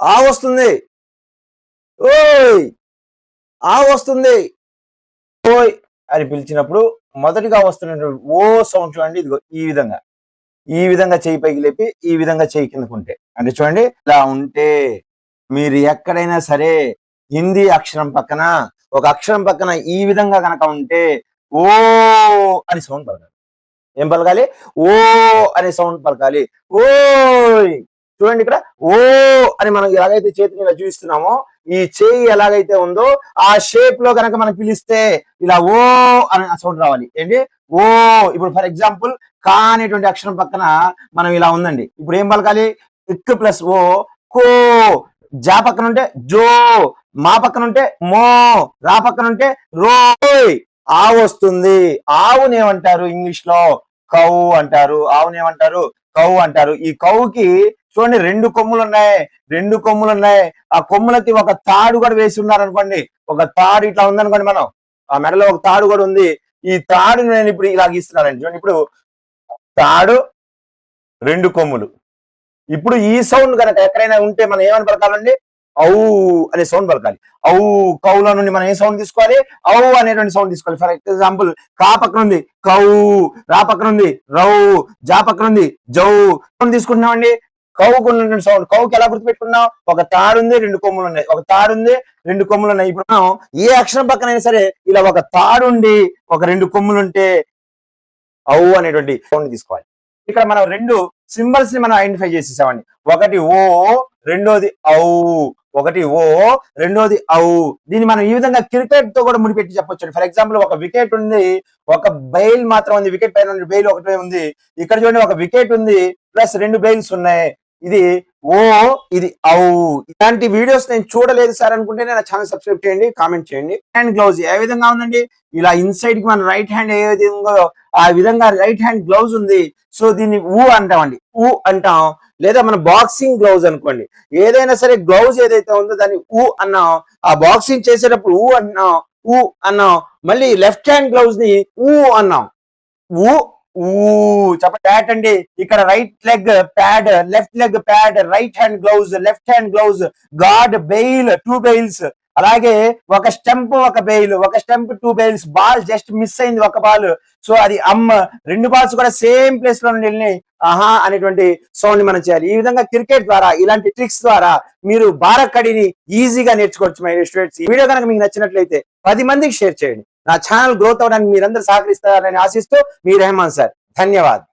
ఆ వస్తుంది, ఓయ్ ఆ వస్తుంది, ఓయ్ అని పిలిచినప్పుడు మొదటిగా వస్తున్నటువంటి ఓ సౌండ్ చూడండి. ఇదిగో ఈ విధంగా చేయి పైకి లేపి ఈ విధంగా చేయి కిందకుంటే అంటే చూడండి. ఇలా ఉంటే మీరు ఎక్కడైనా సరే హిందీ అక్షరం పక్కన ఒక అక్షరం పక్కన ఈ విధంగా కనుక ఉంటే ఓ అని సౌండ్ పలకాలి. ఏం పలకాలి? ఓ అనే సౌండ్ పలకాలి. ఓయ్ చూడండి, ఇక్కడ ఓ అని మనం ఎలాగైతే చేతిని ఇలా చూపిస్తున్నామో ఈ చేయి ఎలాగైతే ఉందో ఆ షేప్ లో కనుక మనం పిలిస్తే ఇలా ఓ అని సౌండ్ రావాలి. ఏంటి? ఓ. ఇప్పుడు ఫర్ ఎగ్జాంపుల్ కా అనేటువంటి అక్షరం పక్కన మనం ఇలా ఉందండి. ఇప్పుడు ఏం పలకాలి? ఇక్ ప్లస్ ఓ కో. జా పక్కన ఉంటే జో, మా పక్కన ఉంటే మో, రా పక్కన ఉంటే రో. ఆ వస్తుంది. ఆవునేమంటారు ఇంగ్లీష్ లో? కౌ అంటారు. ఆవునేమంటారు? కౌ అంటారు. ఈ కౌకి చూడండి రెండు కొమ్ములు ఉన్నాయి. ఆ కొమ్ములకి ఒక తాడు కూడా వేసి ఉన్నారు అనుకోండి. ఒక తాడు ఇట్లా ఉందనుకోండి, మనం ఆ మెడలో ఒక తాడు కూడా ఉంది. ఈ తాడు నేను ఇప్పుడు ఇలా గీస్తున్నానండి. చూడండి, ఇప్పుడు తాడు, రెండు కొమ్ములు. ఇప్పుడు ఈ సౌండ్ కనుక ఎక్కడైనా ఉంటే మనం ఏమని పలకాలండి? ఔ అనే సౌండ్ పలకాలి. ఔ. కౌలో నుండి మనం ఏ సౌండ్ తీసుకోవాలి? ఔ అనేటువంటి సౌండ్ తీసుకోవాలి. ఫర్ ఎగ్జాంపుల్ కా పక్కన ఉంది కౌ, రా పక్కన ఉంది రౌ, జా పక్కన ఉంది జౌ. సౌండ్ తీసుకుంటున్నామండి. కౌకు ఉన్నటువంటి సౌండ్. కౌకి ఎలా గుర్తుపెట్టుకున్నాం? ఒక తాడు ఉంది, రెండు కొమ్ములు ఉన్నాయి. ఒక తాడు ఉంది, రెండు కొమ్ములు ఉన్నాయి. ఇప్పుడు మనం ఏ అక్షరం పక్కనైనా సరే ఇలా ఒక తాడు ఉండి ఒక రెండు కొమ్ములు ఉంటే ఔ అనేటువంటి సౌండ్ తీసుకోవాలి. ఇక్కడ మనం రెండు సింబల్స్ ని మనం ఐడెంటిఫై చేసేసామండి. ఒకటి ఓ, రెండోది ఔ. ఒకటి ఓ, రెండోది ఔ. దీన్ని మనం ఈ విధంగా క్రికెట్ తో కూడా ముడిపెట్టి చెప్పొచ్చు. ఫర్ ఎగ్జాంపుల్ ఒక వికెట్ ఉంది, ఒక బెయిల్ మాత్రం ఉంది. వికెట్ పైన బెయిల్ ఒకటే ఉంది. ఇక్కడ చూడండి, ఒక వికెట్ ఉంది ప్లస్ రెండు బెయిల్స్ ఉన్నాయి. ఇది ఓ, ఇది ఔ. ఇలాంటి వీడియోస్ నేను చూడలేదు సార్ అనుకుంటే నా ఛానల్ సబ్స్క్రైబ్ చేయండి, కామెంట్ చేయండి. హ్యాండ్ గ్లౌజ్ ఏ విధంగా ఉందండి? ఇలా ఇన్సైడ్ కి మన రైట్ హ్యాండ్ ఏ విధంగా ఆ విధంగా రైట్ హ్యాండ్ గ్లౌజ్ ఉంది. సో దీన్ని ఊ అంటామండి. ఊ అంటాం. లేదా మన బాక్సింగ్ గ్లౌజ్ అనుకోండి. ఏదైనా సరే గ్లౌజ్ ఏదైతే ఉందో దాన్ని ఊ అన్నాం. ఆ బాక్సింగ్ చేసేటప్పుడు ఊ అన్నాం, ఊ అన్నాం. మళ్ళీ లెఫ్ట్ హ్యాండ్ గ్లౌజ్ ని ఊ అన్నాం. ఊ ఊ చెప్పండి. బ్యాట్ అండి. ఇక్కడ right leg pad, left leg pad, right hand glove, left hand glove, guard, bail, two bails. అలాగే ఒక స్టంప్, ఒక బెయిల్, ఒక stump, two bails. Ball just miss అయింది, ఒక బాల్. సో అది అమ్మ. రెండు బాల్స్ కూడా సేమ్ ప్లేస్ లో నుండి వెళ్ళి ఆహా అనేటువంటి సౌండ్ మనం చేయాలి. ఈ విధంగా క్రికెట్ ద్వారా ఇలాంటి ట్రిక్స్ ద్వారా మీరు బారక్కడిని ఈజీగా నేర్చుకోవచ్చు మై స్టూడెంట్స్. ఈ వీడియో కనుక మీకు నచ్చినట్లయితే 10 మందికి షేర్ చేయండి. నా ఛానల్ గ్రోత్ అవడానికి మీరందరూ సహకరిస్తారని ఆశిస్తూ మీ రెహమాన్ సార్. ధన్యవాదాలు.